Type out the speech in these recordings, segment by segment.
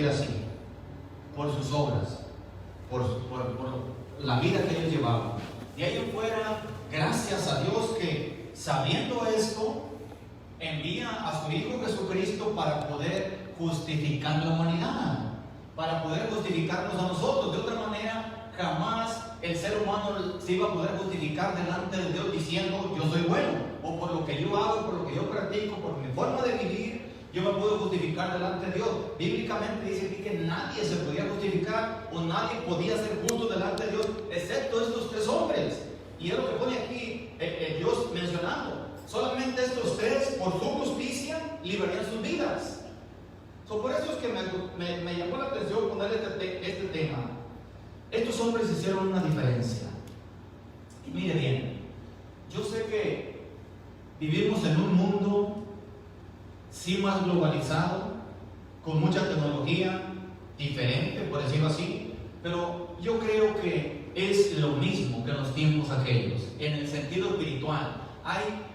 así, por sus obras, por la vida que ellos llevaban. De ahí en fuera, gracias a Dios que, sabiendo esto, envía a su Hijo Jesucristo para poder justificar la humanidad, para poder justificarnos a nosotros. De otra manera, jamás el ser humano se iba a poder justificar delante de Dios diciendo yo soy bueno, o por lo que yo hago, por lo que yo practico, por mi forma de vivir, yo me puedo justificar delante de Dios. Bíblicamente dice aquí que nadie se podía justificar o nadie podía ser justo delante de Dios, excepto estos tres hombres. Y es lo que pone aquí Dios mencionando. Solamente estos tres, por su justicia, librarían sus vidas. Por eso es que me llamó la atención poner este tema. Estos hombres hicieron una diferencia. Y mire bien, yo sé que vivimos en un mundo sí más globalizado, con mucha tecnología diferente, por decirlo así, pero yo creo que es lo mismo que en los tiempos aquellos. En el sentido espiritual hay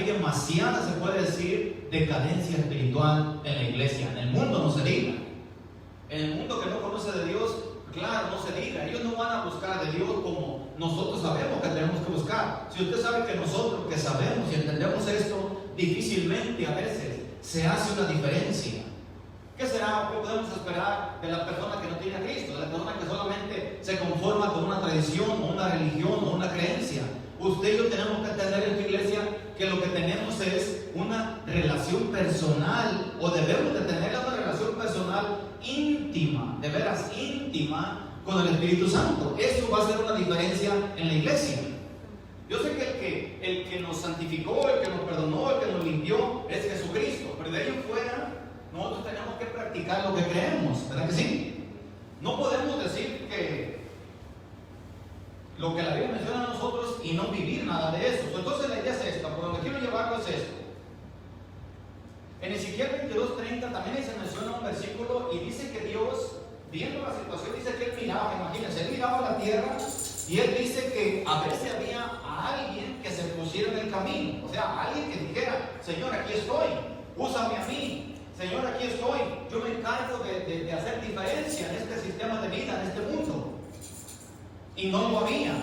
demasiada, se puede decir, decadencia espiritual en la iglesia. En el mundo no se diga. En el mundo que no conoce de Dios, claro, no se diga. Ellos no van a buscar de Dios como nosotros sabemos que tenemos que buscar. Si usted sabe que nosotros que sabemos y entendemos esto, difícilmente a veces se hace una diferencia. ¿Qué será? ¿Qué podemos esperar de la persona que no tiene a Cristo? De la persona que solamente se conforma con una tradición o una religión o una creencia. Usted y yo tenemos que entender en tu iglesia que lo que tenemos es una relación personal, o debemos de tener una relación personal íntima, de veras íntima, con el Espíritu Santo. Eso va a ser una diferencia en la iglesia. Yo sé que el que nos santificó, el que nos perdonó, el que nos limpió es Jesucristo, pero de ahí en fuera nosotros tenemos que practicar lo que creemos, ¿verdad que sí? No podemos decir que lo que la Biblia menciona a nosotros y no vivir nada de eso. Entonces la idea es esta, por donde quiero llevarlo es esto. En Ezequiel 22:30 también se menciona un versículo y dice que Dios, viendo la situación, dice que él miraba, imagínense, él miraba la tierra y él dice que a veces había a alguien que se pusiera en el camino, o sea, alguien que dijera, Señor, aquí estoy, úsame a mí, Señor, aquí estoy, yo me encargo de hacer diferencia en este sistema de vida, en este mundo. Y no lo había,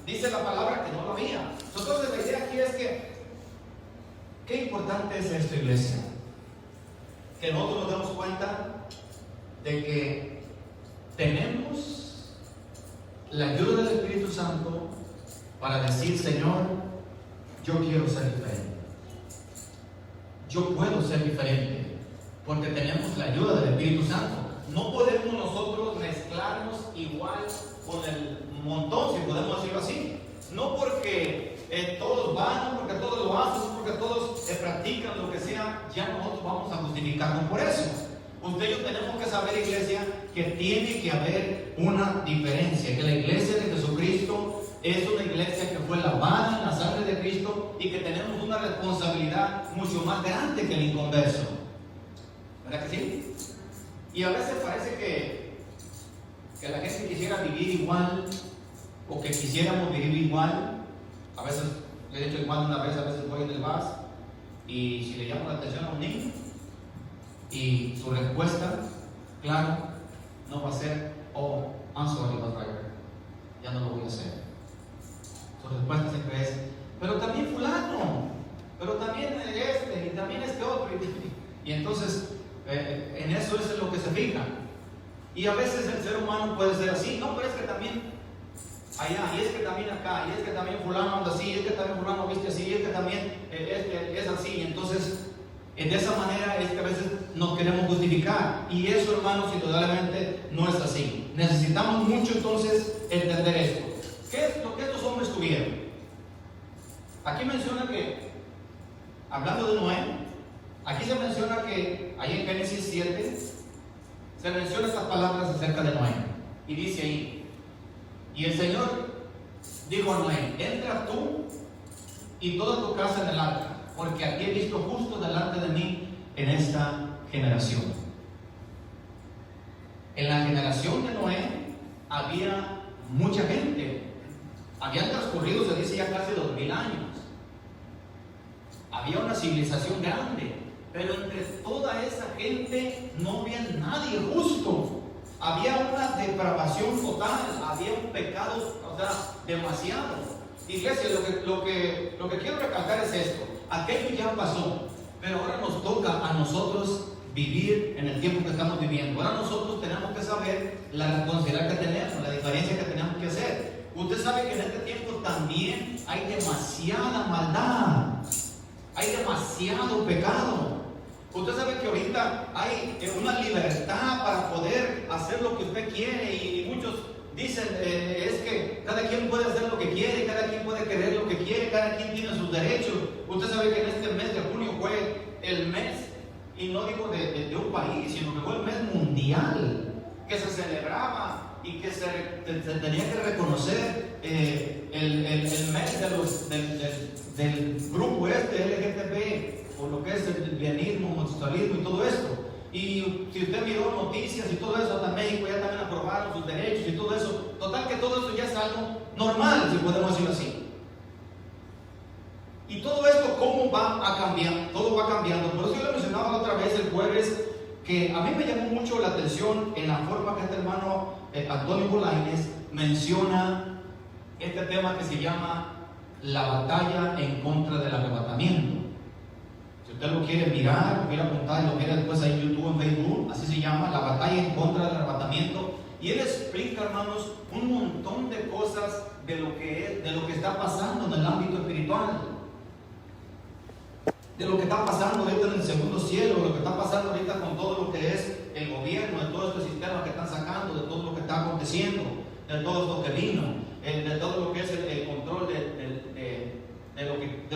dice la palabra que no lo había. Entonces la idea aquí es que, qué importante es esto, iglesia, que nosotros nos demos cuenta de que tenemos la ayuda del Espíritu Santo para decir, Señor, yo quiero ser diferente, yo puedo ser diferente, porque tenemos la ayuda del Espíritu Santo. No podemos nosotros mezclarnos igual con el montón, si podemos decirlo así. No porque todos van, no porque todos lo hacen, no porque todos practican lo que sea, ya nosotros vamos a justificarnos por eso. Usted y yo tenemos que saber, iglesia, que tiene que haber una diferencia, que la iglesia de Jesucristo es una iglesia que fue lavada en la sangre de Cristo y que tenemos una responsabilidad mucho más grande que el inconverso. ¿Verdad que sí? Y a veces parece que la gente quisiera vivir igual, o que quisiéramos vivir igual. A veces le he dicho igual una vez, a veces voy en el bus y si le llamo la atención a un niño y su respuesta, claro, no va a ser, oh, I'm sorry, bus driver, ya no lo voy a hacer. Su respuesta siempre es, pero también fulano, pero también este, y también este otro. Y entonces en eso es lo que se fija. Y a veces el ser humano puede ser así, no, pero es que también allá, y es que también acá, y es que también fulano anda así, y es que también fulano viste así, y es que también es así. Y entonces de esa manera es que a veces nos queremos justificar, y eso, hermanos, indudablemente no es así. Necesitamos mucho entonces entender esto. ¿Qué es lo que estos hombres tuvieron? Aquí menciona que, hablando de Noé, aquí se menciona que ahí en Génesis 7 se mencionan estas palabras acerca de Noé, y dice ahí, y el Señor dijo a Noé, entra tú y toda tu casa en el arca, porque aquí he visto justo delante de mí en esta generación. En la generación de Noé había mucha gente, habían transcurrido, se dice, ya casi 2000 años. Había una civilización grande, pero entre toda esa gente no había injusto. Había una depravación total, había un pecado, o sea, demasiado. Iglesia, lo que quiero recalcar es esto: aquello ya pasó, pero ahora nos toca a nosotros vivir en el tiempo que estamos viviendo. Ahora nosotros tenemos que saber la responsabilidad que tenemos, la diferencia que tenemos que hacer. Usted sabe que en este tiempo también hay demasiada maldad, hay demasiado pecado. Usted sabe que ahorita hay una libertad para poder hacer lo que usted quiere, y muchos dicen es que cada quien puede hacer lo que quiere, cada quien puede querer lo que quiere, cada quien tiene sus derechos. Usted sabe que en este mes de junio fue el mes, y no digo de un país, sino que fue el mes mundial, que se celebraba y que se tenía que reconocer el mes del grupo LGTB, por lo que es el lesbianismo, homosexualismo y todo esto. Y si usted miró noticias y todo eso, hasta México ya también aprobaron sus derechos y todo eso. Total que todo eso ya es algo normal, si podemos decirlo así. Y todo esto, ¿cómo va a cambiar? Todo va cambiando. Por eso yo le mencionaba otra vez el jueves, que a mí me llamó mucho la atención en la forma que este hermano Antonio Bolañez menciona este tema que se llama la batalla en contra del arrebatamiento. Si usted lo quiere mirar, lo quiere apuntar, lo quiere después ahí en YouTube, en Facebook, así se llama, la batalla en contra del arrebatamiento. Y él explica, hermanos, un montón de cosas de lo que está pasando en el ámbito espiritual, de lo que está pasando ahorita en el segundo cielo, de lo que está pasando ahorita con todo lo que es el gobierno, de todo este sistema que están sacando, de todo lo que está aconteciendo, de todo lo que vino, de todo lo que es el control de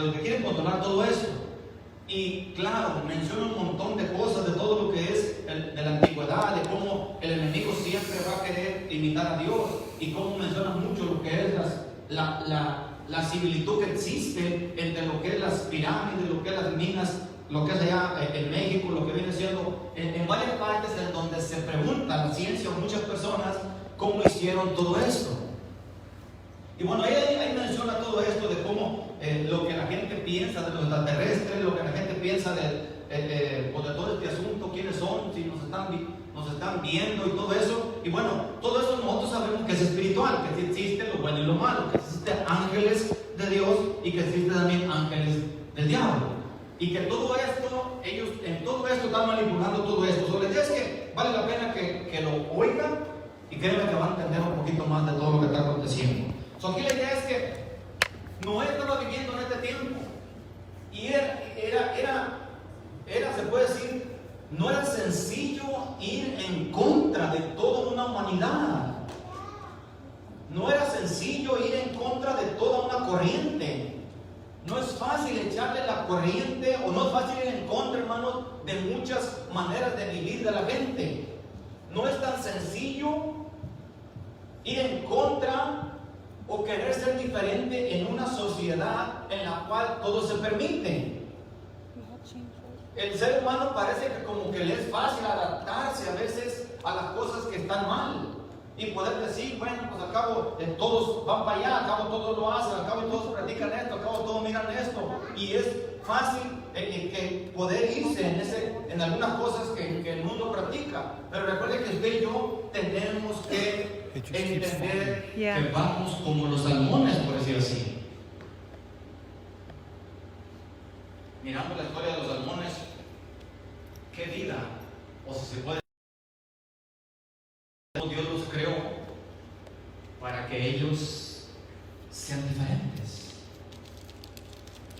lo que quieren controlar todo eso. Y claro, menciona un montón de cosas de todo lo que es de la antigüedad, de cómo el enemigo siempre va a querer imitar a Dios, y cómo menciona mucho lo que es la similitud que existe entre lo que es las pirámides, lo que es las minas, lo que es allá en México, lo que viene siendo en varias partes en donde se pregunta la ciencia o muchas personas cómo hicieron todo esto. Y bueno, ahí menciona todo esto de cómo lo que la gente piensa de los extraterrestres, lo que la gente piensa de todo este asunto, quiénes son, si nos están viendo y todo eso. Y bueno, todo eso nosotros sabemos que es espiritual, que existe lo bueno y lo malo, que existen ángeles de Dios y que existen también ángeles del diablo. Y que todo esto, ellos en todo esto están manipulando todo esto. So, la idea es que vale la pena que lo oigan, y créanme que van a entender un poquito más de todo lo que está aconteciendo. So, aquí la idea es que Noé estaba viviendo en este tiempo, y era, se puede decir, no era sencillo ir en contra de toda una humanidad. No era sencillo ir en contra de toda una corriente. No es fácil echarle la corriente, o no es fácil ir en contra, hermanos, de muchas maneras de vivir de la gente. No es tan sencillo ir en contra o querer ser diferente en una sociedad en la cual todo se permite. El ser humano parece que como que le es fácil adaptarse a veces a las cosas que están mal, y poder decir, bueno, pues al cabo todos van para allá, al cabo todos lo hacen, al cabo todos practican esto, al cabo todos miran esto, y es fácil que poder irse en algunas cosas que el mundo practica. Pero recuerde que usted y yo tenemos que entender que vamos como los salmones, por decir así. Mirando la historia de los salmones, qué vida, o si se puede, Dios los creó para que ellos sean diferentes.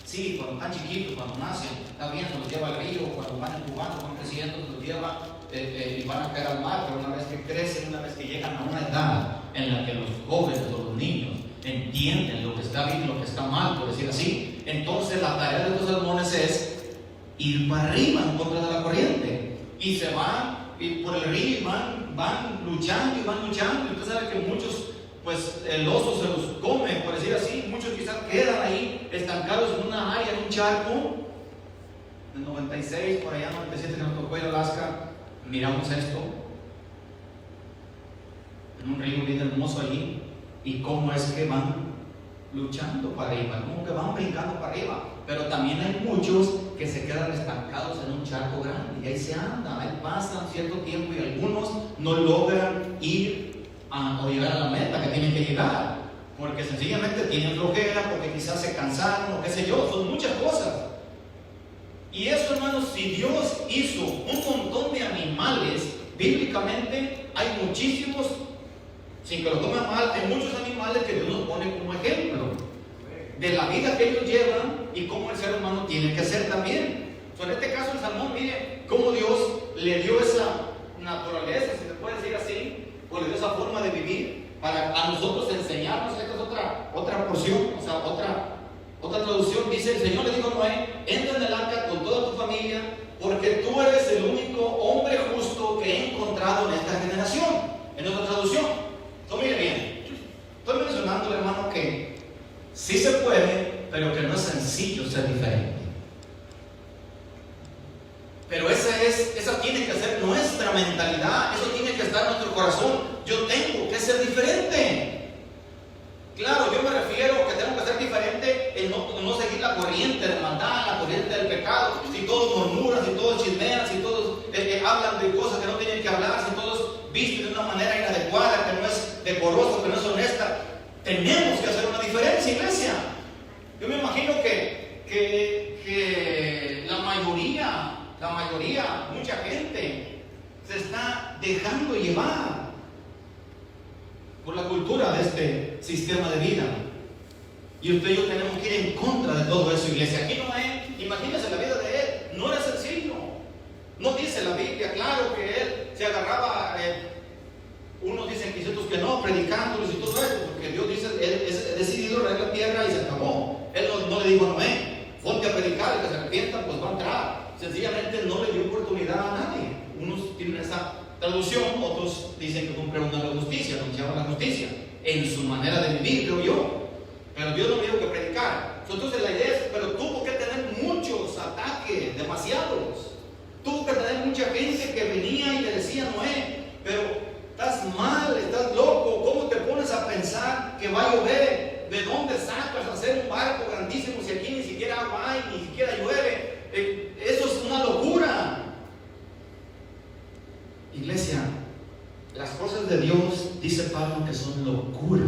Sí, cuando están chiquitos, cuando nacen, está bien, se los lleva al río, cuando van incubando, van creciendo, se los lleva y van a caer al mar. Pero una vez que crecen, una vez que llegan a una edad en la que los jóvenes o los niños entienden lo que está bien y lo que está mal, por decir así, entonces la tarea de estos salmones es ir para arriba en contra de la corriente, y se van y por el río, van luchando y van luchando. Y usted sabe que muchos, pues el oso se los come, por decir así. Muchos quizás quedan ahí estancados en una área, en un charco. En el 96, por allá 97, que nos tocó ir a Alaska, miramos esto en un río bien hermoso allí, y cómo es que van luchando para arriba, como que van brincando para arriba. Pero también hay muchos que se quedan estancados en un charco grande y ahí se anda, ahí pasan cierto tiempo y algunos no logran ir o llegar a la meta que tienen que llegar, porque sencillamente tienen flojera, porque quizás se cansaron o qué sé yo, son muchas cosas. Y eso, hermanos, si Dios hizo un montón de animales, bíblicamente hay muchísimos, sin que lo tomen mal, hay muchos animales que Dios nos pone como ejemplo de la vida que ellos llevan y cómo el ser humano tiene que ser también. En este caso el salmón, mire cómo Dios le dio esa naturaleza, si se puede decir así, o le dio esa forma de vivir para a nosotros enseñarnos. Esta es otra porción, o sea, otra traducción. Dice: el Señor le dijo a Noé: entra en el arca con toda tu familia, porque tú eres el único hombre justo que he encontrado en esta generación. En otra traducción. Entonces, mire bien, estoy mencionando, hermano, que sí se puede, pero que no es sencillo ser diferente. Pero esa tiene que ser nuestra mentalidad, eso tiene que estar en nuestro corazón. Yo tengo que ser diferente. Claro, yo me refiero que tengo que ser diferente en no seguir la corriente de maldad, la corriente del pecado. Si todos murmuran, si todos chismean, si todos hablan de cosas que no tienen que hablar, si todos visten de una manera inadecuada, que no es decorosa, que no es honesta. Tenemos que hacer una diferencia, iglesia. Yo me imagino que la mayoría, mucha gente se está dejando llevar por la cultura de este sistema de vida. Y usted y yo tenemos que ir en contra de todo eso, iglesia. Aquí no hay, imagínense la vida de él, no era sencillo. No dice la Biblia, claro, que él se agarraba, unos dicen que que no, predicándolos y todo eso, porque Dios dice, él ha decidido regar la tierra y se acabó. Él no le dijo a Noé: ponte a predicar, y que se arrepientan, pues va a entrar. Sencillamente no le dio oportunidad a nadie. Unos tienen esa traducción, otros dicen que cumplieron la justicia, anunciaban la justicia en su manera de vivir, creo yo. Pero Dios no dijo que predicar. Entonces la idea es, pero tuvo que tener muchos ataques, demasiados. Tuvo que tener mucha gente que venía y le decía: Noé, pero estás mal, estás loco, ¿cómo te pones a pensar que va a llover? ¿De dónde sacas hacer un barco grandísimo si aquí ni siquiera agua hay, ni siquiera llueve? Eso es una locura. Iglesia, las cosas de Dios, dice Pablo, que son locura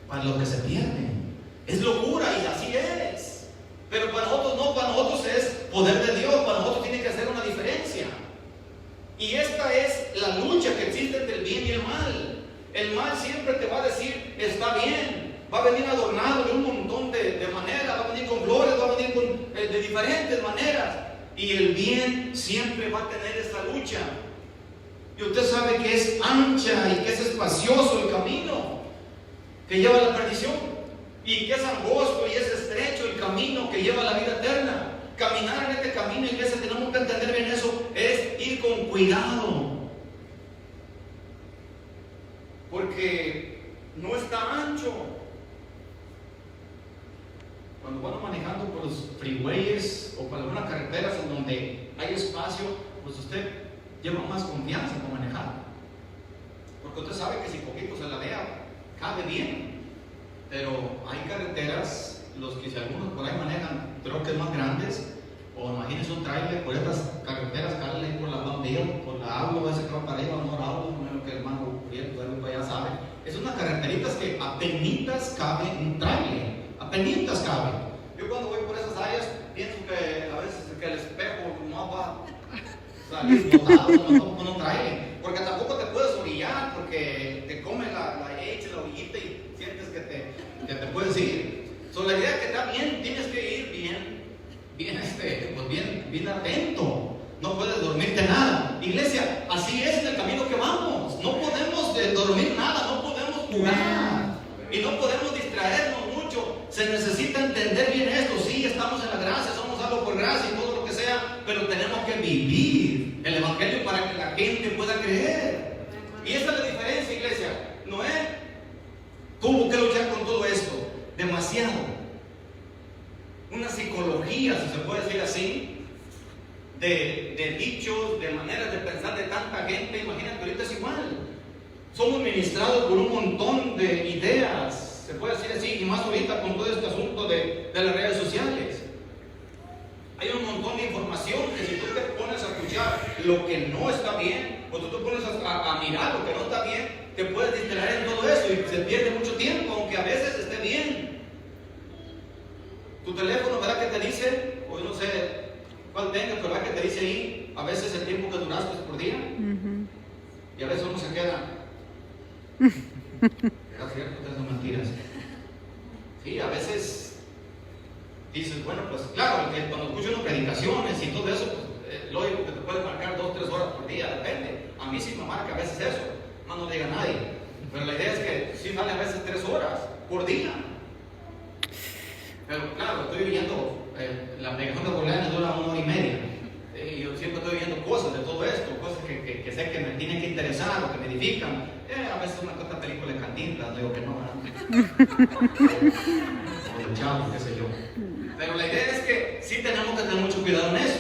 para los que se pierden. Es locura y así es. Pero para nosotros no, para nosotros es poder de Dios, para nosotros tiene que hacer una diferencia. Y esta es la lucha que existe entre el bien y el mal. El mal siempre te va a decir: está bien, va a venir adornado de un montón de maneras, va a venir con flores, va a venir de diferentes maneras. Y el bien siempre va a tener esta lucha. Y usted sabe que es ancha y que es espacioso el camino que lleva a la perdición, y que es angosto y es estrecho el camino que lleva a la vida eterna. Caminar en este camino, iglesia, tenemos que entender bien eso, es ir con cuidado, porque no está ancho. Cuando van manejando por los freeways o por algunas carreteras en donde hay espacio, pues usted lleva más confianza para manejar, porque usted sabe que si poquito se la vea, cabe bien. Pero hay carreteras, los que si algunos por ahí manejan troques más grandes, o imagínense un trailer por estas carreteras, carle por la bandera, por la agua, ese que va para arriba, no agua, menos que el hermano Uriel, para allá sabe. Es unas carreteritas que apenitas cabe un trailer, apenitas cabe. Yo cuando voy por esas áreas, pienso que a veces que el espejo no va a salir botado, no trailer, porque tampoco te puedes orillar, porque te come la leche, la orillita y sientes que te puedes ir. La idea es que está bien, tienes que ir bien atento. No puedes dormirte nada. Iglesia, así es en el camino que vamos. No podemos dormir nada, no podemos jugar y no podemos distraernos mucho. Se necesita entender bien esto. Sí, estamos en la gracia, somos salvos por gracia y todo lo que sea, pero tenemos que vivir el evangelio para que la gente pueda creer. Y esta es la diferencia, iglesia. Noé tuvo que luchar con todo esto demasiado. Una psicología, si se puede decir así, de dichos, de maneras de pensar de tanta gente. Imagínate, ahorita es igual. Somos ministrados por un montón de ideas, se puede decir así, y más ahorita con todo este asunto de las redes sociales. Hay un apreciar lo que no está bien. Cuando tú pones a mirar lo que no está bien, te puedes distraer en todo eso y se pierde mucho tiempo, aunque a veces esté bien. Tu teléfono, ¿verdad que te dice? O no sé cuál tenga, pero ¿verdad que te dice ahí a veces el tiempo que duraste por día? Y a veces uno se queda. ¿Era cierto? Estas son mentiras. Sí, a veces dices, bueno, pues claro, cuando escucho unas predicaciones y todo eso, pues lógico que te puede marcar 2 o 3 horas por día, depende. A mí sí me marca a veces eso, no le diga a nadie. Pero la idea es que sí sale a veces 3 horas por día. Pero claro, estoy viendo, la predicación de Bolaños dura 1 hora y media. Y yo siempre estoy viendo cosas de todo esto, cosas que sé que me tienen que interesar o que me edifican. A veces una cosa película de Cantinflas, digo que no, o de Chavo, qué sé yo. Pero la idea es que sí tenemos que tener mucho cuidado en eso.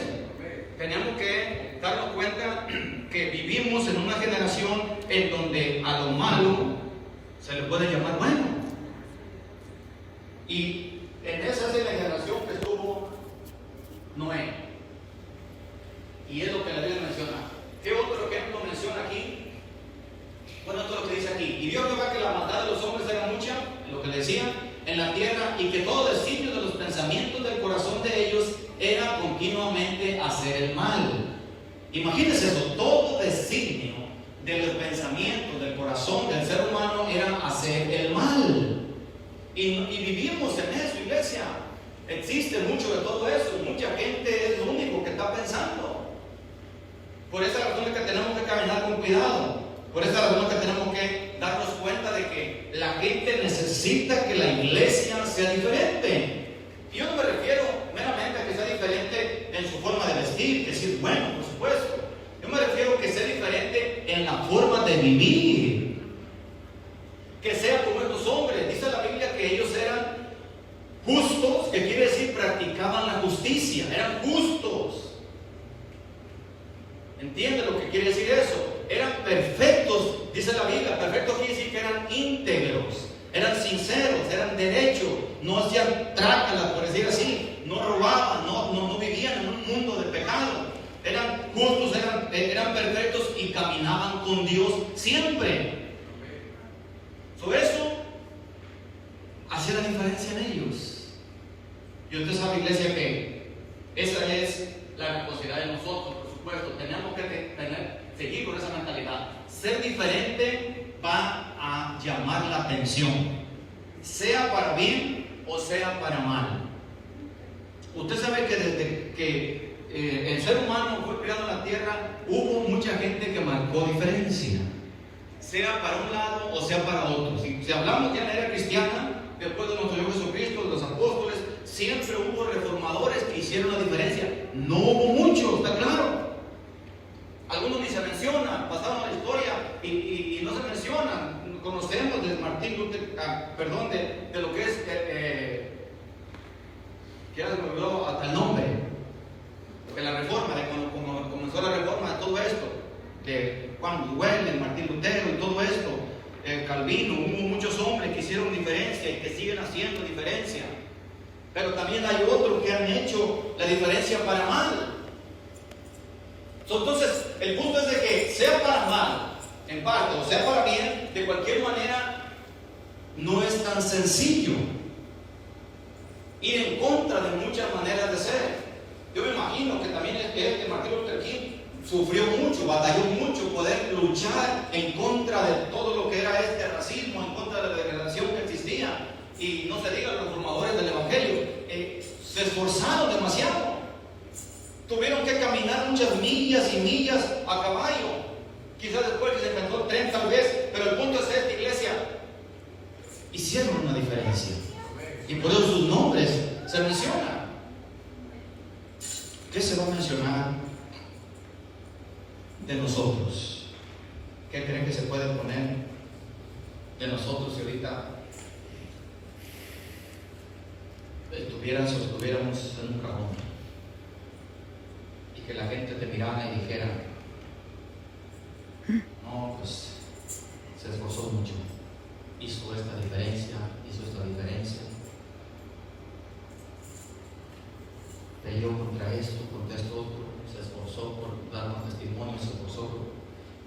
Tenemos que darnos cuenta que vivimos en una generación en donde a lo malo se le puede llamar bueno. Y en esa es la generación que estuvo Noé. Y es lo que la Biblia menciona. ¿Qué otro ejemplo menciona aquí? Bueno, esto es lo que dice aquí. Y vio Jehová que la maldad de los hombres era mucha, en lo que le decía, en la tierra, y que todo designio de los pensamientos del corazón de ellos era continuamente hacer el mal. Imagínense eso, todo designio de los pensamientos del corazón del ser humano era hacer el mal. Y vivimos en eso, iglesia. Existe mucho de todo eso. Mucha gente es lo único que está pensando. Por esa razón es que tenemos que caminar con cuidado. Por esa razón es que tenemos que darnos cuenta de que la gente necesita que la iglesia sea diferente. Y yo no me refiero meramente a que sea diferente en su forma de vestir, que sí es bueno, por supuesto. Yo me refiero a que sea diferente en la forma de vivir. Que sea como estos hombres. Dice la Biblia que ellos eran justos, que quiere decir practicaban la justicia, eran justos. ¿Entiende lo que quiere decir eso? Eran perfectos, dice la Biblia. Perfectos quiere decir que eran íntegros, eran sinceros, eran derechos, no hacían trácalas, por decir así, no robaban, no vivían en un mundo de pecado. Eran justos, eran perfectos y caminaban con Dios siempre. Sobre eso hacía la diferencia en ellos. Y usted sabe, iglesia, que esa es la responsabilidad de nosotros, por supuesto. Tenemos que seguir con esa mentalidad. Ser diferente va a llamar la atención, sea para bien o sea para mal. Usted sabe que desde que el ser humano fue creado en la tierra, hubo mucha gente que marcó diferencia, sea para un lado o sea para otro. Si hablamos ya en la era cristiana, después de nuestro Señor Jesucristo, de los apóstoles, siempre hubo reformadores que hicieron la diferencia. No hubo muchos, está claro. Algunos ni se mencionan, pasaron a la historia y no se mencionan. Conocemos de Martín Luther, de lo que es, que ya se me olvidó hasta el nombre, de la reforma, de cuando comenzó la reforma de todo esto, de Juan Duel, de Martín Lutero y todo esto, Calvino. Hubo muchos hombres que hicieron diferencia y que siguen haciendo diferencia. Pero también hay otros que han hecho la diferencia para mal. Entonces, el punto es de que sea para mal, en parte, o sea para bien, de cualquier manera, no es tan sencillo ir en contra de muchas maneras de ser. Yo me imagino que también que Martin Luther King sufrió mucho, batalló mucho poder luchar en contra de todo lo que era este racismo, en contra de la degradación que existía. Y no se diga los reformadores del Evangelio, se esforzaron demasiado. Tuvieron que caminar muchas millas y millas a caballo. Quizás después que se inventó el tren, tal vez, pero el punto es esta, iglesia. Hicieron una diferencia. Y por eso sus nombres se mencionan. ¿Qué se va a mencionar de nosotros? ¿Qué creen que se puede poner de nosotros si ahorita estuviéramos en un cajón? Que la gente te mirara y dijera, no, pues se esforzó mucho, hizo esta diferencia, peleó contra esto otro. se esforzó por dar un testimonio, se esforzó por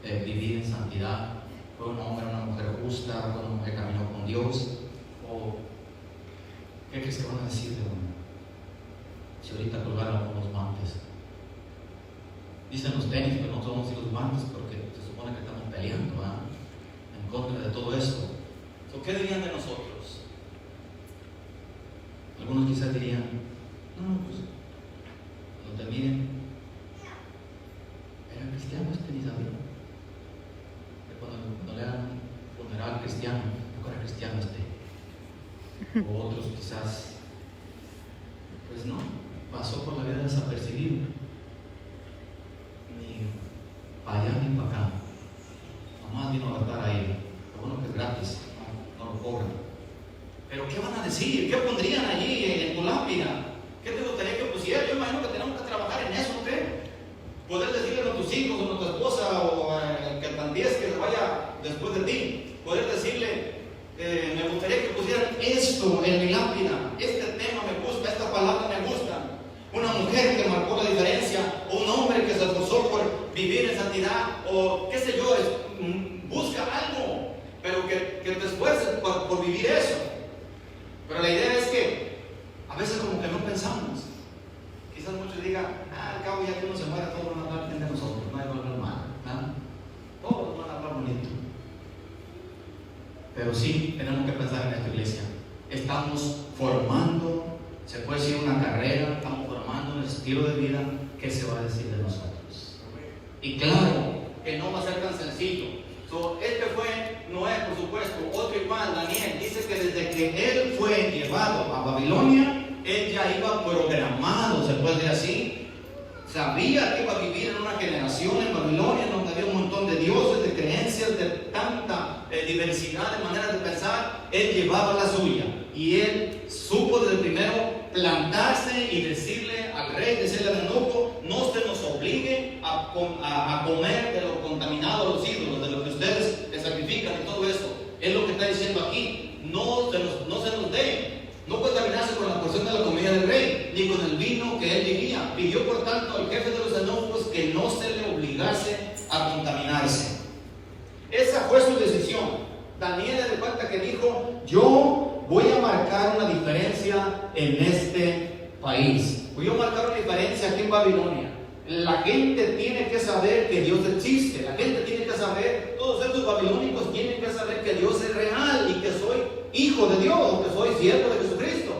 vivir en santidad, fue un hombre, una mujer justa, fue una mujer que caminó con Dios. ¿O qué crees que van a decir de uno si ahorita colgaron unos guantes? Dicen los tenis, pero no somos los guantes porque se supone que estamos peleando, ¿verdad?, en contra de todo esto. ¿Qué dirían de nosotros? Algunos quizás dirían, no, pues no te miren, era cristiano Isabel. Cuando le hagan un funeral cristiano, no era cristiano o otros quizás, pues no, pasó por la vida desapercibido, ni para allá ni para acá, nomás vino a estar ahí. Lo bueno que es gratis, no lo cobran. Pero ¿qué van a decir? ¿Qué pondrían allí en tu lápida? ¿Qué te gustaría que pusiera? Yo imagino que tenemos que trabajar en eso, ¿qué? Poder decirle a tus hijos o a tu esposa o que tan 10 que se vaya después de ti, poder decirle, me gustaría que pusieran esto en mi lápida, este tema me gusta, esta palabra me gusta. Una mujer que marcó la diferencia, o un hombre que se esforzó por vivir en santidad, o qué sé yo, busca algo, pero que te esfuerces por vivir eso. Pero la idea es que a veces como que no pensamos. Quizás muchos digan, al cabo ya que uno se muere, todos van a hablar bien de nosotros, nadie va a hablar mal, ¿no? Todos van a hablar bonito. Pero sí tenemos que pensar en esta iglesia. Estamos formando, se puede decir una carrera, estamos formando un estilo de vida. ¿Qué se va a decir de nosotros? Y claro que no va a ser tan sencillo. Este fue Noé, por supuesto, otro igual, Daniel, dice que desde que él fue llevado a Babilonia, él ya iba programado, se puede decir así. Sabía que iba a vivir en una generación en Babilonia donde había un montón de dioses, de creencias, de tanta diversidad de maneras de pensar. Él llevaba la suya y él supo desde primero plantarse y decirle al rey, decirle al eunuco, no se nos obligue a comer de lo contaminado, los ídolos, de lo que ustedes le sacrifican y todo eso. Es lo que está diciendo aquí, no se nos dé. No contaminarse con la porción de la comida del rey, ni con el vino que él vivía. Pidió por tanto al jefe de los eunucos que no se le obligase a contaminarse. Esa fue su decisión. Daniel le dio cuenta que dijo, yo voy a marcar una diferencia en este país. Voy a marcar una diferencia aquí en Babilonia. La gente tiene que saber que Dios existe. La gente tiene que saber, todos estos babilónicos tienen que saber que Dios es real y que soy hijo de Dios, que soy siervo de Jesucristo.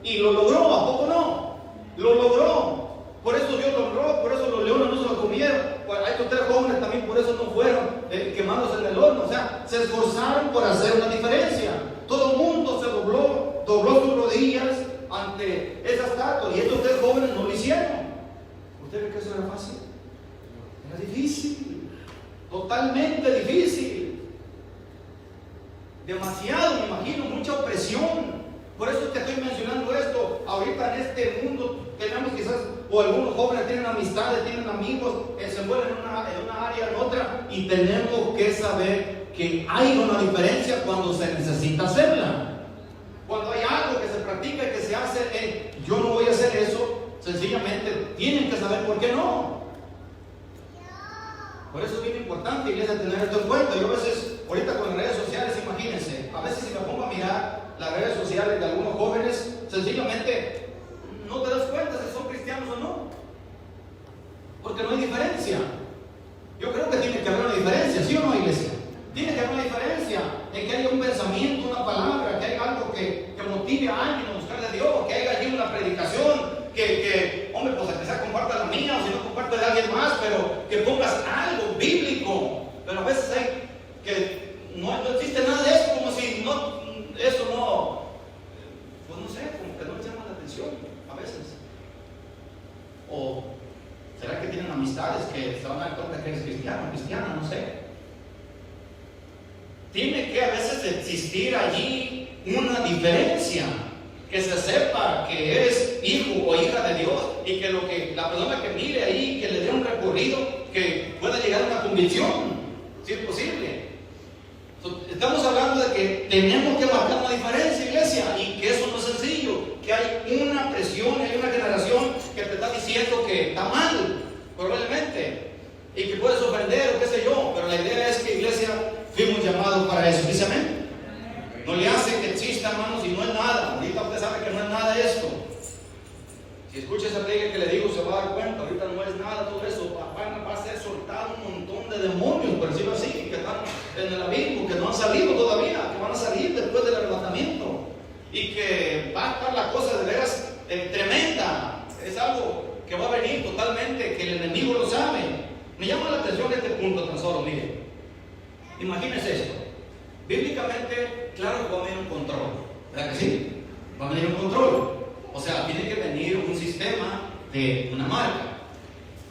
Y lo logró, ¿a poco no? Lo logró. Por eso Dios lo logró, por eso los leones no se lo comieron. Hay estos 3 jóvenes también, por eso no fueron quemados en el horno. O sea, se esforzaron por hacer una diferencia. Todo el mundo se dobló sus rodillas ante esa estatua. Y estos 3 jóvenes no lo hicieron. ¿Usted cree que eso era fácil? Era difícil, totalmente difícil, demasiado, me imagino, mucha opresión. Por eso es que estoy mencionando esto. Ahorita en este mundo tenemos quizás, o algunos jóvenes tienen amistades, tienen amigos, se mueven en una área, en otra, y tenemos que saber que hay una diferencia cuando se necesita hacerla. Cuando hay algo que se practica y que se hace, yo no voy a hacer eso. Sencillamente tienen que saber por qué no. Por eso es bien importante, iglesia, tener esto en cuenta. Yo a veces, ahorita con las redes sociales, imagínense, a veces si me pongo a mirar las redes sociales de algunos jóvenes, sencillamente no te das cuenta si son cristianos o no, porque no hay diferencia. Yo creo que tiene que haber una diferencia, ¿sí o no, iglesia? Tiene que haber una diferencia en que haya un pensamiento, una palabra, que haya algo que motive a alguien a buscar de Dios, que haya allí una predicación. Hombre, pues quizás comparta la mía o si no comparte de alguien más, pero que pongas algo bíblico. Pero a veces hay que no existe nada de eso, como si no, eso no, pues no sé, como que no les llama la atención a veces. O será que tienen amistades que se van a dar cuenta que eres cristiano, cristiana, no sé. Tiene que a veces existir allí una diferencia. Que se sepa que eres hijo o hija de Dios y que la persona que mire ahí, que le dé un recorrido, que pueda llegar a una convicción, si es posible. Estamos hablando de que tenemos que marcar una diferencia, iglesia, y que eso no es sencillo, que hay una presión, hay una generación que te está diciendo que está mal, hermanos, y no es nada. Ahorita usted sabe que no es nada esto. Si escucha esa predica que le digo, se va a dar cuenta. Ahorita no es nada todo eso. Va a ser soltado un montón de demonios, por decirlo así, que están en el abismo, que no han salido todavía, que van a salir después del arrebatamiento. Y que va a estar la cosa de veras tremenda. Es algo que va a venir totalmente, que el enemigo lo sabe. Me llama la atención este punto tan solo, mire. Imagínense esto. Bíblicamente, claro que va a venir un control, ¿verdad que sí? Va a venir un control. O sea, tiene que venir un sistema de una marca,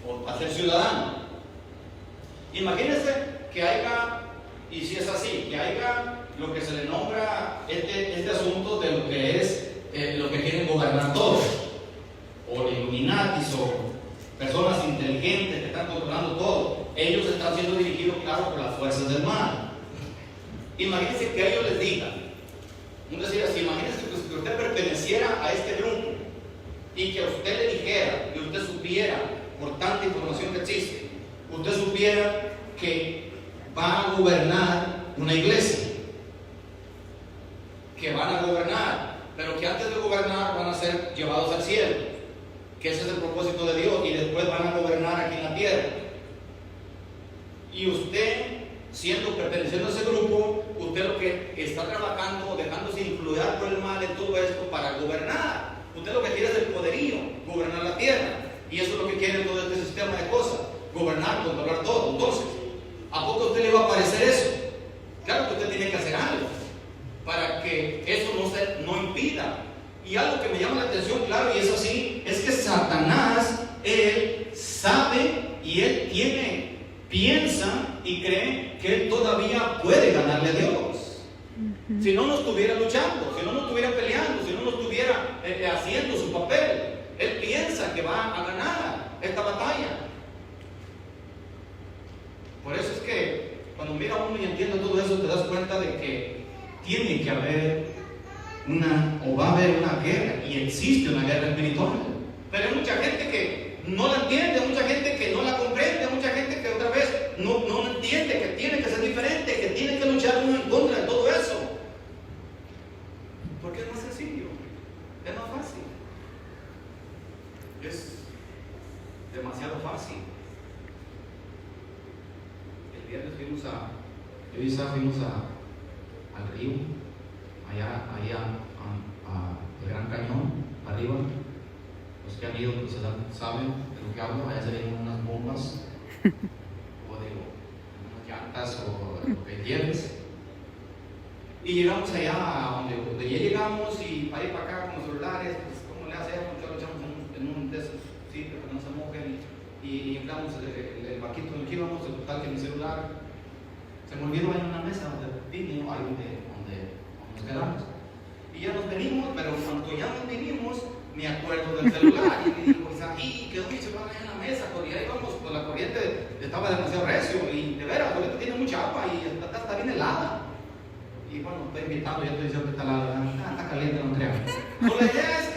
o para ser ciudadano. Imagínense que haya, y si es así, que haya lo que se le nombra este asunto de lo que es lo que quieren gobernar todos, o Illuminatis, o personas inteligentes que están controlando todo. Ellos están siendo dirigidos, claro, por las fuerzas del mal. Imagínense que a ellos les digan, un decir así, imagínense que usted perteneciera a este grupo y que a usted le dijera, y usted supiera, por tanta información que existe, usted supiera que va a gobernar una iglesia, que van a gobernar, pero que antes de gobernar van a ser llevados al cielo, que ese es el propósito de Dios, y después van a gobernar aquí en la tierra. Y usted, perteneciendo a ese grupo, usted lo que está trabajando, dejándose influir por el mal en todo esto para gobernar. Usted lo que quiere es el poderío, gobernar la tierra. Y eso es lo que quiere todo este sistema de cosas, gobernar, controlar todo. Entonces, ¿a poco a usted le va a parecer eso? Claro que usted tiene que hacer algo para que eso no impida. Y algo que me llama la atención, claro, y es así, es que Satanás, él sabe y él piensa y cree que él todavía puede ganarle a Dios. Si no estuviera luchando, si no estuviera peleando, si no estuviera haciendo su papel, él piensa que va a ganar esta batalla. Por eso es que cuando mira uno y entiende todo eso, te das cuenta de que tiene que haber va a haber una guerra, y existe una guerra espiritual. Pero hay mucha gente que no la entiende, hay mucha gente que no la comprende, hay mucha gente que otra vez no entiende que tiene que ser diferente, que tiene que luchar uno en contra de todo eso. Porque es más sencillo, es más fácil, es demasiado fácil. El viernes fuimos al río, allá el Gran Cañón, arriba. Los que han ido pues, saben de lo que hablo. Allá se ven unas bombas, o unas llantas, o lo que entiendes. Y llegamos allá, donde ya llegamos, y para ir para acá con los celulares, pues ¿cómo le hacemos? Lo echamos en un de esos sitios que no se mojen, y inflamos el vaquito en el que íbamos, el total que mi celular se me olvidó ahí en una mesa donde nos quedamos. Y ya nos venimos, pero cuando ya nos vinimos, me acuerdo del celular, y digo, pues aquí quedó mi celular en la mesa, porque ahí vamos, pues la corriente estaba demasiado recio, y de veras, ahorita tiene mucha agua, y está bien helada. Y bueno, estoy invitando, ya estoy diciendo que está helada, está caliente, no crean. Pero la idea es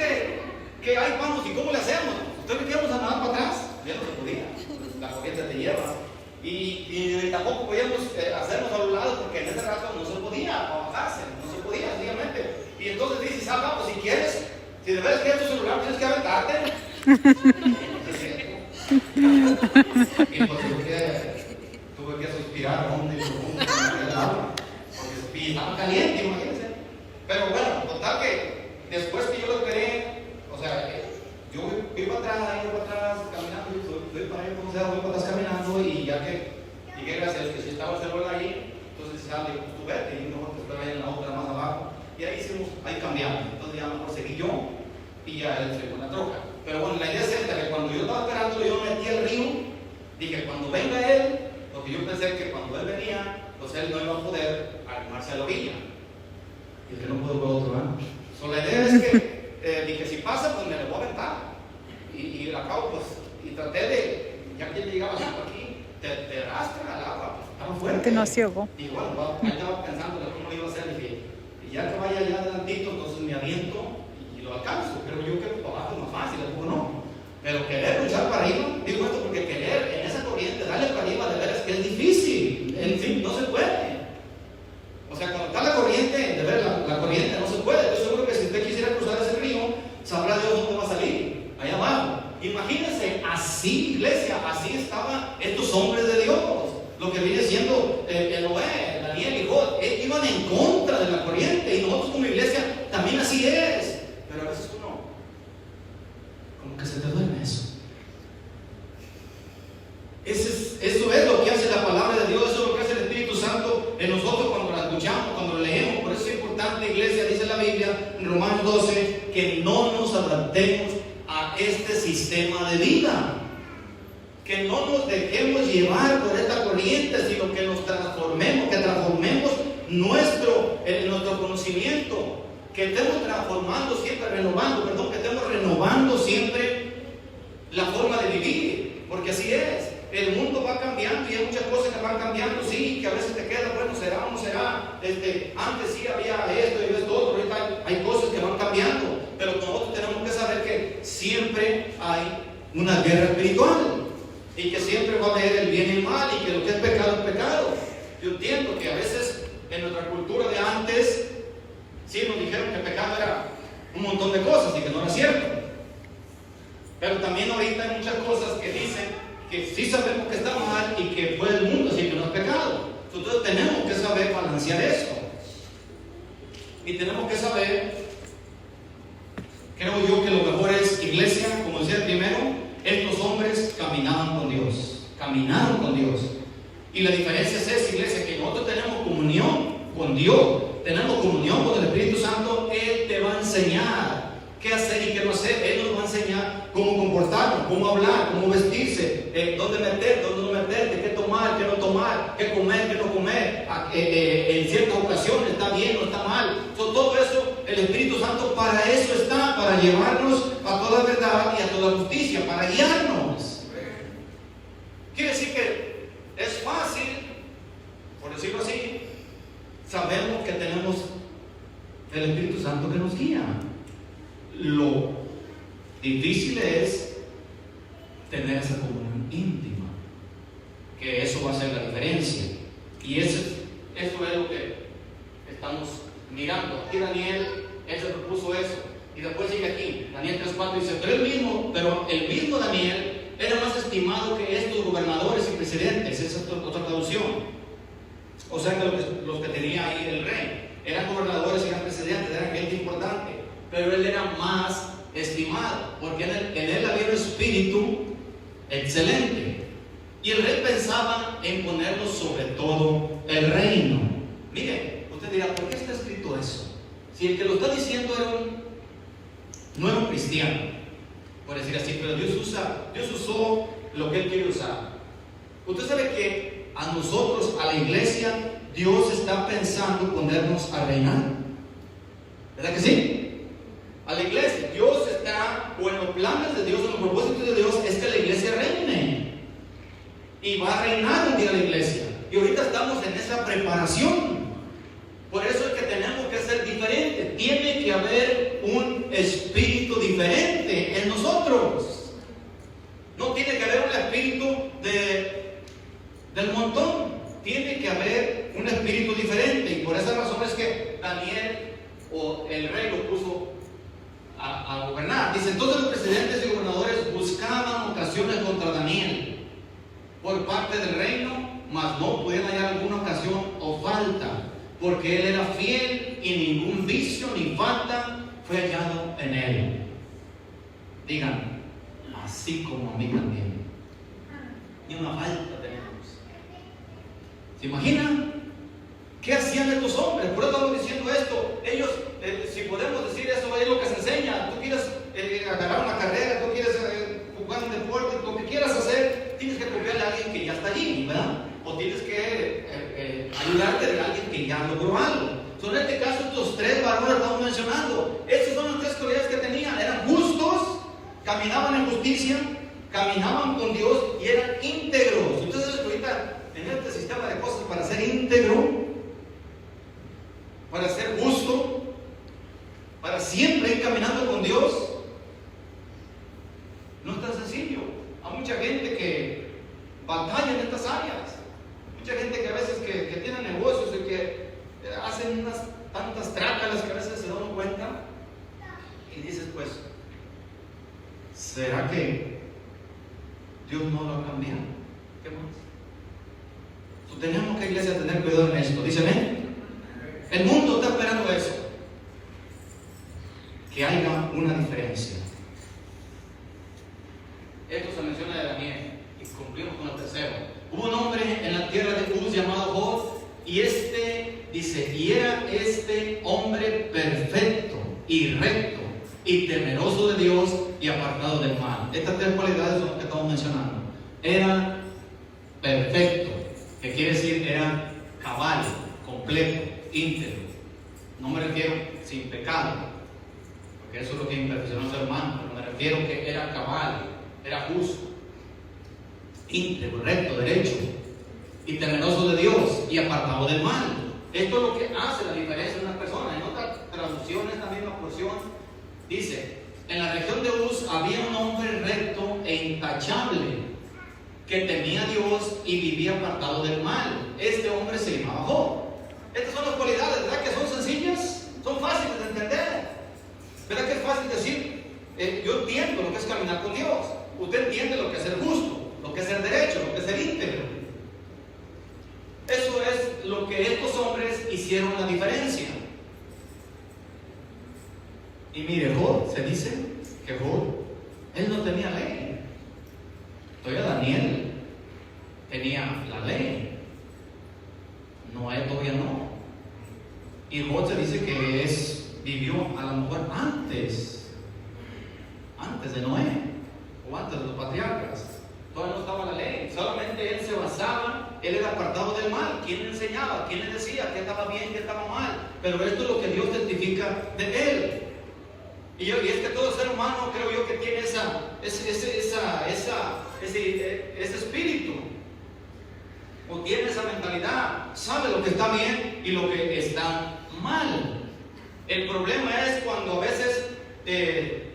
que ahí vamos, ¿y cómo le hacemos? Entonces íbamos a nadar para atrás, ya no se podía, la corriente te lleva. Y tampoco podíamos hacernos a los lados, porque en ese rato no se podía bajarse, no se podía, sencillamente. Y entonces dices, vamos, si quieres, si de verdad quieres tu celular, tienes que aventarte. Y pues tuve que suspirar hondo y profundo en el agua, porque estaba caliente, imagínense. Pero bueno, total que después que yo lo esperé, o sea, yo fui para atrás, caminando, fui para atrás caminando, y ya que llegué, gracias a Dios que si estaba el celular ahí, entonces le digo, tú vete, y no, te espero ahí en la otra más abajo. Y ahí cambiamos. Entonces ya mejor seguí yo, y ya él se fue en la troca. Pero bueno, la idea es esta, que cuando yo estaba esperando, yo me metí al río, dije, cuando venga él, porque yo pensé que cuando él venía, pues él no iba a poder arrimarse a la orilla. Y que no puedo ver otro, ¿eh? La idea es que, dije, si pasa, pues me lo voy a aventar. Y acabo, pues, y traté de, ya que llegaba aquí, te arrastra al agua, pues, estaba fuerte. No se ahogó. Y bueno, ahí estaba pensando cómo lo iba a hacer, dije, y ya que vaya allá adelantito, entonces me aviento y lo alcanzo. Pero yo creo que para abajo es más fácil, algo no. Pero querer luchar para arriba, digo esto porque querer en esa corriente, darle para arriba, de veras que es difícil. En fin, no se puede. O sea, cuando está la corriente, de ver la corriente no se puede. en Romanos 12 que no nos adaptemos a este sistema de vida, que no nos dejemos llevar por esta corriente, sino que nos transformemos, que transformemos nuestro conocimiento, que estemos transformando siempre, que estemos renovando siempre la forma de vivir, porque así es. El mundo va cambiando y hay muchas cosas que van cambiando, sí, que a veces te queda, bueno, será o no será. Antes sí había esto y esto otro, ahorita hay cosas que van cambiando, pero nosotros tenemos que saber que siempre hay una guerra espiritual y que siempre va a haber el bien y el mal y que lo que es pecado es pecado. Yo entiendo que a veces en nuestra cultura de antes sí nos dijeron que el pecado era un montón de cosas y que no era cierto, pero también ahorita hay muchas cosas que dicen que sí sabemos que está mal y que fue del mundo, así que no es pecado. Entonces tenemos que saber balancear eso. Y tenemos que saber, creo yo que lo mejor es, iglesia, como decía el primero, estos hombres caminaban con Dios. Caminaron con Dios. Y la diferencia es esa, iglesia, que nosotros tenemos comunión con Dios. Tenemos comunión con el Espíritu Santo. Él te va a enseñar qué hacer y qué no hacer. Él nos va a enseñar cómo comportarnos, cómo hablar, cómo vestirse, dónde meter, dónde no meterte, qué tomar, qué no tomar, qué comer, qué no comer, en ciertas ocasiones está bien o está mal. Todo eso, el Espíritu Santo para eso está, para llevarnos a toda verdad y a toda justicia, para guiarnos. Quiere decir que es fácil, por decirlo así, sabemos que tenemos el Espíritu Santo que nos guía. Lo difícil es tener esa comunión íntima, que eso va a ser la diferencia. Y eso es lo que estamos mirando. Aquí Daniel, él se propuso eso. Y después sigue aquí, Daniel 3:4 dice, pero el mismo Daniel era más estimado que estos gobernadores y presidentes. Esa es otra traducción. O sea que los que tenía ahí el rey eran gobernadores y eran presidentes, eran gente importante. Pero él era más estimado, porque en él había un espíritu excelente. Y el rey pensaba en ponerlo sobre todo el reino. Mire, usted dirá, ¿por qué está escrito eso? Si el que lo está diciendo no era un cristiano, por decir así, pero Dios usó lo que él quiere usar. Usted sabe que a nosotros, a la iglesia, Dios está pensando ponernos a reinar. ¿Verdad que sí? A la iglesia, Dios está, o en los planes de Dios, en los propósitos de Dios, es que la iglesia reine. Y va a reinar un día la iglesia. Y ahorita estamos en esa preparación. Por eso es que tenemos que ser diferentes. Tiene que haber un espíritu diferente en nosotros. No tiene que haber un espíritu del montón. Tiene que haber un espíritu diferente. Y por esa razón es que Daniel, o el rey, lo puso a gobernar. Dice, entonces los presidentes y gobernadores buscaban ocasiones contra Daniel por parte del reino, mas no podían hallar alguna ocasión o falta, porque él era fiel y ningún vicio ni falta fue hallado en él. Digan, así como a mí también. Ni una falta tenemos. ¿Se imaginan? ¿Qué hacían estos hombres? Por eso estamos diciendo esto. Ellos, si podemos decir eso, es lo que se enseña. Tú quieres agarrar una carrera, tú quieres jugar un deporte, lo que quieras hacer, tienes que copiarle a alguien que ya está allí, ¿verdad? O tienes que ayudarte de alguien que ya logró algo. En este caso, estos tres varones estamos mencionando. Estas son las tres cualidades que tenían. Eran justos, caminaban en justicia, caminaban con Dios y eran íntegros. Entonces, ahorita, en este sistema de cosas, para ser íntegro, para ser justo, para siempre ir caminando con Dios, no es tan sencillo. Hay mucha gente que batalla en estas áreas, mucha gente que a veces que tiene negocios y que hacen unas tantas trácalas que a veces se dan cuenta y dices, pues, ¿será que Dios no lo ha cambiado? ¿Qué más? Entonces, tenemos que, iglesia, tener cuidado en esto. Dice, ven. El mundo está esperando eso, que haya una diferencia. Esto se menciona de Daniel y cumplimos con el tercero. Hubo un hombre en la tierra de Uz llamado Job, y dice, y era este hombre perfecto y recto y temeroso de Dios y apartado del mal. Estas tres cualidades son las que estamos mencionando. Era perfecto, que quiere decir era cabal, completo, íntegro. No me refiero sin pecado, porque eso es lo que imperfeccionó a su hermano, pero me refiero que era cabal, era justo, íntegro, recto, derecho y temeroso de Dios y apartado del mal. Esto es lo que hace la diferencia de una persona. En otras traducciones, la misma porción dice: en la región de Uz había un hombre recto e intachable que temía a Dios y vivía apartado del mal. Este hombre se llamaba Job. Estas son las cualidades, ¿verdad? Que son sencillas, son fáciles de entender. ¿Verdad que es fácil decir, yo entiendo lo que es caminar con Dios? Usted entiende lo que es ser justo, lo que es ser derecho, lo que es ser íntegro. Eso es lo que estos hombres hicieron la diferencia. Y mire, Job, se dice que Job, él no tenía ley. Todavía Daniel tenía la ley. Noé todavía no. Y Job se dice que vivió a lo mejor antes de Noé, o antes de los patriarcas. Todavía no estaba la ley, solamente él se basaba, él era apartado del mal. ¿Quién le enseñaba? ¿Quién le decía qué estaba bien, qué estaba mal? Pero esto es lo que Dios testifica de él. Y es que todo ser humano, creo yo, que tiene ese espíritu, o tiene esa mentalidad, sabe lo que está bien y lo que está mal. El problema es cuando a veces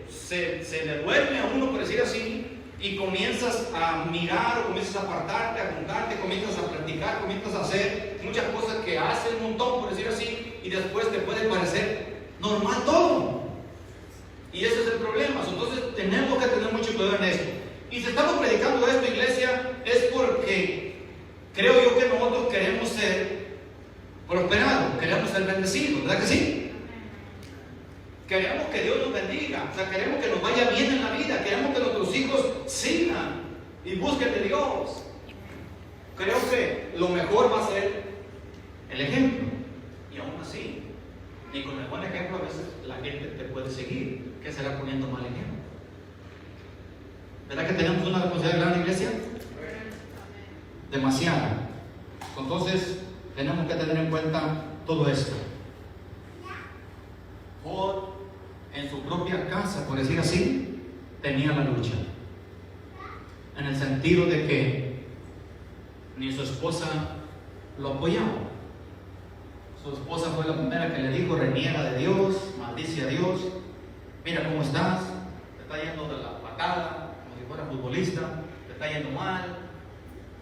se le duerme a uno, por decir así, y comienzas a mirar, o comienzas a apartarte, a juntarte, comienzas a practicar, comienzas a hacer muchas cosas que haces un montón, por decir así, y después te puede parecer normal todo. Y ese es el problema. Entonces tenemos que tener mucho cuidado en esto. Y si estamos predicando esto, iglesia, es porque creo yo que nosotros queremos ser prosperados, queremos ser bendecidos, ¿verdad que sí? Queremos que Dios nos bendiga, o sea, queremos que nos vaya bien en la vida, queremos que nuestros hijos sigan y busquen de Dios. Creo que lo mejor va a ser el ejemplo. Y aún así, y con el buen ejemplo a veces la gente te puede seguir, que será poniendo mal ejemplo. ¿Verdad que tenemos una responsabilidad en la iglesia? Demasiada. Entonces tenemos que tener en cuenta todo esto. Job, en su propia casa, por decir así, tenía la lucha, en el sentido de que ni su esposa lo apoyaba. Su esposa fue la primera que le dijo: reniega de Dios, maldice a Dios, mira cómo estás, te está yendo de la patada, como si fuera futbolista, te está yendo mal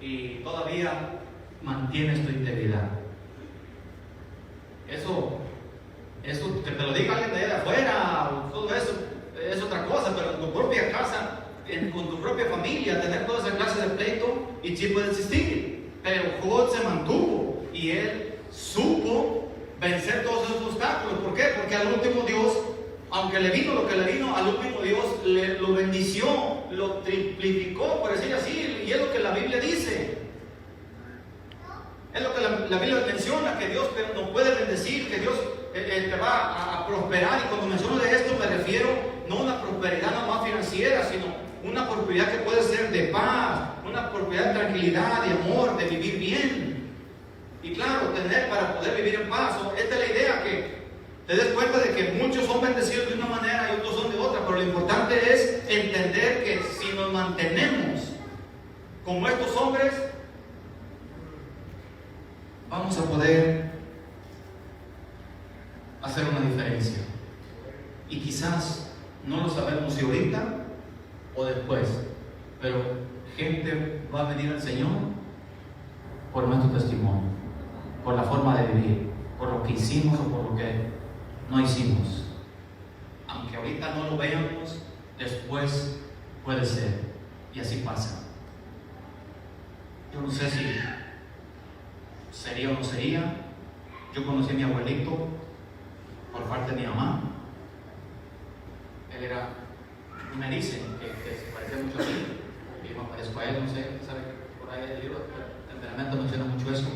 y todavía mantienes tu integridad. Eso que te lo diga alguien de allá de afuera, todo eso es otra cosa, pero en tu propia casa, con tu propia familia, tener toda esa clase de pleito, y sí puede existir. Pero Job se mantuvo y él supo vencer todos esos obstáculos. ¿Por qué? Porque al último Dios, aunque le vino lo que le vino, al último Dios lo bendició, lo triplificó, por decir así, y es lo que la Biblia dice. Es lo que la Biblia menciona, que Dios nos puede bendecir, que Dios te va a prosperar. Y cuando menciono de esto me refiero no a una prosperidad nomás financiera, sino una prosperidad que puede ser de paz, una prosperidad de tranquilidad, de amor, de vivir bien. Y claro, tener para poder vivir en paz. Esta es la idea, que te des cuenta de que muchos son bendecidos de una manera y otros son de otra, pero lo importante es entender que si nos mantenemos como estos hombres, vamos a poder hacer una diferencia. Y quizás no lo sabemos si ahorita o después, pero gente va a venir al Señor por nuestro testimonio, por la forma de vivir, por lo que hicimos o por lo que no hicimos. Aunque ahorita no lo veamos, después puede ser, y así pasa. Yo no sé si sería o no sería. Yo conocí a mi abuelito por parte de mi mamá. Él era, me dicen que se parecía mucho a mí, y yo me parezco a él, no sé, ¿sabe? Por ahí el libro de temperamento menciona mucho eso,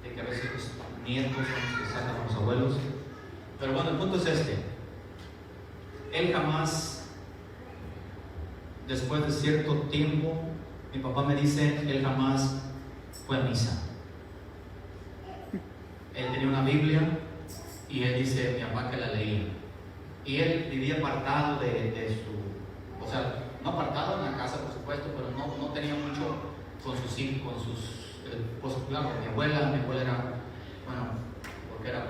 de que a veces los nietos son los que sacan a los abuelos. Pero bueno, el punto es este. él jamás, después de cierto tiempo, mi papá me dice, él jamás fue a misa. Él tenía una Biblia y él dice, mi papá, que la leía. Y él vivía apartado de su, o sea, no apartado en la casa, por supuesto, pero no tenía mucho con sus hijos, con sus, pues claro, mi abuela era, bueno, porque era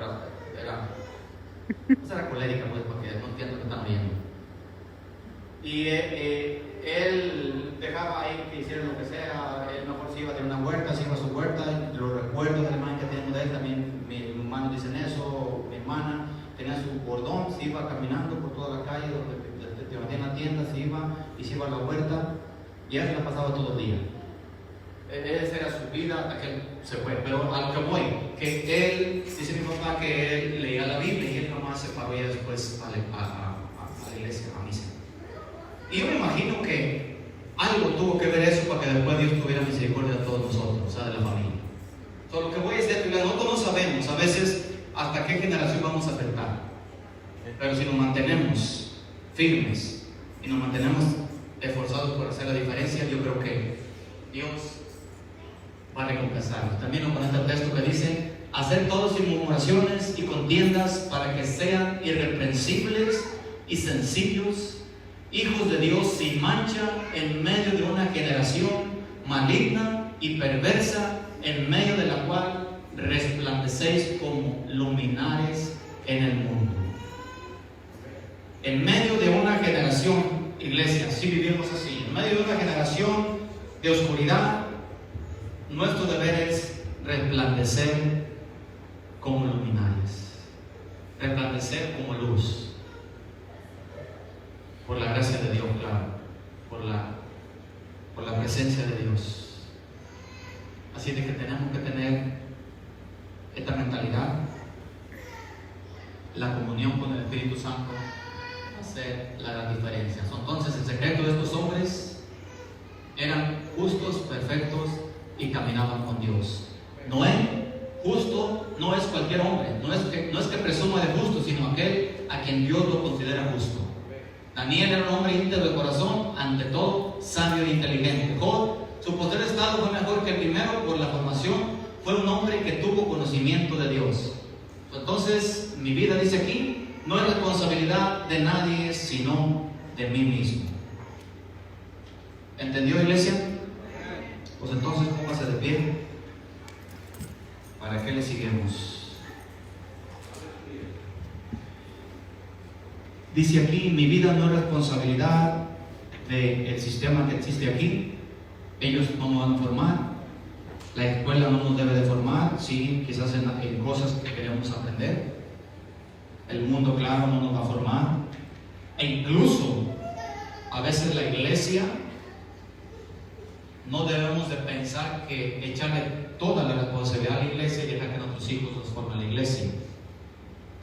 colérica, pues, porque no entiendo lo que están viendo. Y él dejaba ahí que hicieran lo que sea, él mejor se iba a tener una huerta, se iba a su huerta, los recuerdos de la imagen que tenemos de él, también mis hermanos dicen eso, mi hermana tenía su bordón, se iba caminando por toda la calle donde te vendían la tienda, se iba y se iba a la huerta, y él se la pasaba todo el día. Esa era su vida hasta que él se fue. Pero a lo que voy, que él, dice mi papá, que él leía la Biblia y él jamás se paró ya después a la iglesia, a misa. Y yo me imagino que algo tuvo que ver eso para que después Dios tuviera misericordia de todos nosotros, o sea, de la familia. Lo que voy a decir, nosotros no sabemos a veces hasta qué generación vamos a afectar. Pero si nos mantenemos firmes y nos mantenemos esforzados por hacer la diferencia, yo creo que Dios va a recompensarnos. También con este texto que dice, hacer todos sin murmuraciones y contiendas, para que sean irreprensibles y sencillos, hijos de Dios sin mancha, en medio de una generación maligna y perversa, en medio de la cual resplandecéis como luminares en el mundo. En medio de una generación, iglesia, si vivimos así, en medio de una generación de oscuridad, nuestro deber es resplandecer como luminares, resplandecer como luz, por la gracia de Dios, claro, por la presencia de Dios. Así de que tenemos que tener esta mentalidad, la comunión con el Espíritu Santo, hacer la gran diferencia. Entonces, el secreto de estos hombres eran justos, perfectos y caminaban con Dios. Noé, justo, no es cualquier hombre, no es que presuma de justo, sino aquel a quien Dios lo considera justo. Daniel era un hombre íntegro de corazón, ante todo sabio e inteligente. Job, su posterior estado fue mejor que el primero por la formación, fue un hombre que tuvo conocimiento de Dios. Entonces, mi vida, dice aquí, no es responsabilidad de nadie, sino de mí mismo. ¿Entendió, iglesia? Pues entonces póngase de pie. ¿Para qué le seguimos? Dice aquí, mi vida no es responsabilidad del sistema que existe aquí. Ellos no nos van a formar. La escuela no nos debe de formar, sí, quizás en cosas que queremos aprender. El mundo, claro, no nos va a formar. E incluso, a veces la iglesia, no debemos de pensar que echarle toda la responsabilidad a la iglesia y dejar que nuestros hijos nos formen la iglesia.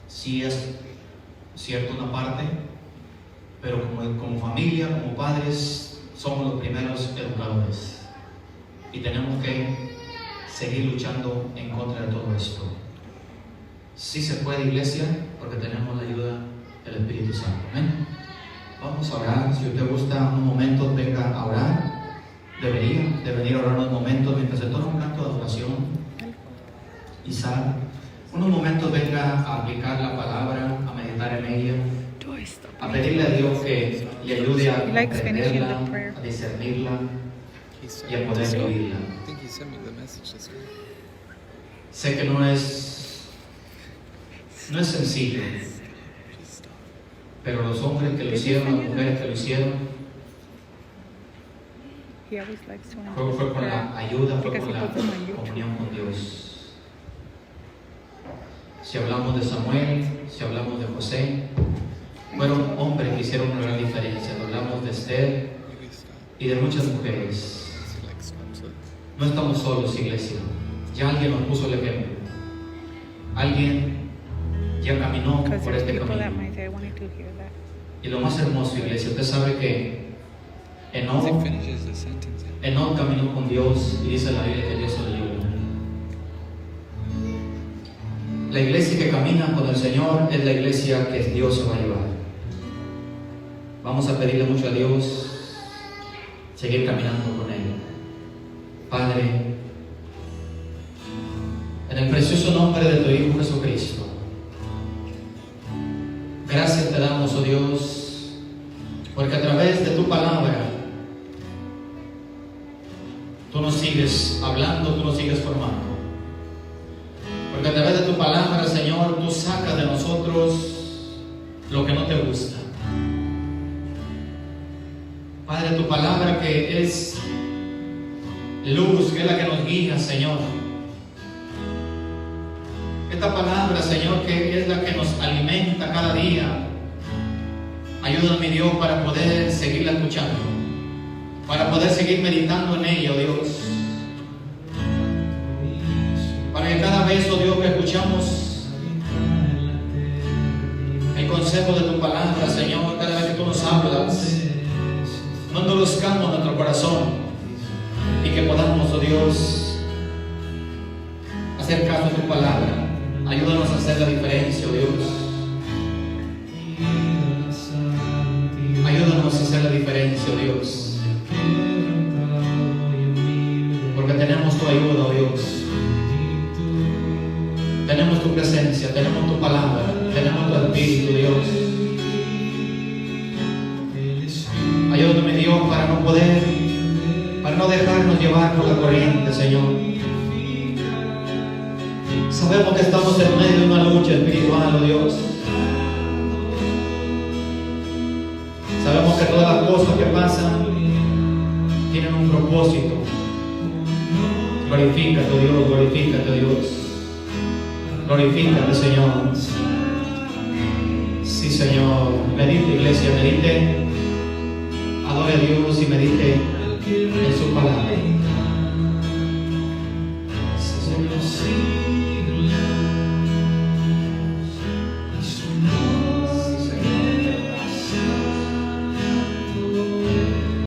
Sí es cierto una parte, pero como familia, como padres, somos los primeros educadores. Y tenemos que seguir luchando en contra de todo esto. Sí se puede, iglesia, porque tenemos la ayuda del Espíritu Santo. ¿Amén? Vamos a orar. Si usted gusta unos momentos, venga a orar. Debería de venir a orar unos momentos mientras se toma un canto de adoración y sal. Unos momentos venga a aplicar la palabra, a meditar en ella, a pedirle a Dios que le ayude a comprenderla, a discernirla y a poder vivirla. Sé que no es sencillo, pero los hombres que lo hicieron, las mujeres que lo hicieron, fue con la ayuda, fue con la comunión con Dios. Si hablamos de Samuel, si hablamos de José, fueron hombres que hicieron una gran diferencia. Hablamos de Esther y de muchas mujeres. No estamos solos, iglesia. Ya alguien nos puso el ejemplo. Alguien ya caminó por este camino. Y lo más hermoso, iglesia, usted sabe que Enoch caminó con Dios y dice la Biblia que Dios lo llevó. La iglesia que camina con el Señor es la iglesia que Dios se va a llevar. Vamos a pedirle mucho a Dios seguir caminando con Él. Padre, en el precioso nombre de tu Hijo Jesucristo, gracias te damos, oh Dios, porque a través de tu palabra tú nos sigues hablando, tú nos sigues formando. Porque a través de tu palabra, Señor, tú sacas de nosotros lo que no te gusta. Padre, tu palabra que es luz, que es la que nos guía, Señor. Esta palabra, Señor, que es la que nos alimenta cada día. Ayúdame, Dios, para poder seguirla escuchando, para poder seguir meditando en ella, oh Dios. Para que cada vez, oh Dios, que escuchamos el consejo de tu palabra, Señor, cada vez que tú nos hablas, no endurezcamos nuestro corazón y que podamos, oh Dios, hacer caso a tu palabra. Ayúdanos a hacer la diferencia, oh Dios. Ayúdanos a hacer la diferencia, oh Dios. Porque tenemos tu ayuda, oh Dios. Tenemos tu presencia, tenemos tu palabra, tenemos tu Espíritu, Dios. Ayúdame, Dios, para no dejarnos llevar por la corriente, Señor. Sabemos que estamos en medio de una lucha espiritual, oh Dios. Sabemos que todas las cosas que pasan tienen un propósito. Glorifícate, oh Dios, glorifícate, oh Dios. Glorifícate, Señor. Sí, Señor. Medite, iglesia, medite. Adore a Dios y medite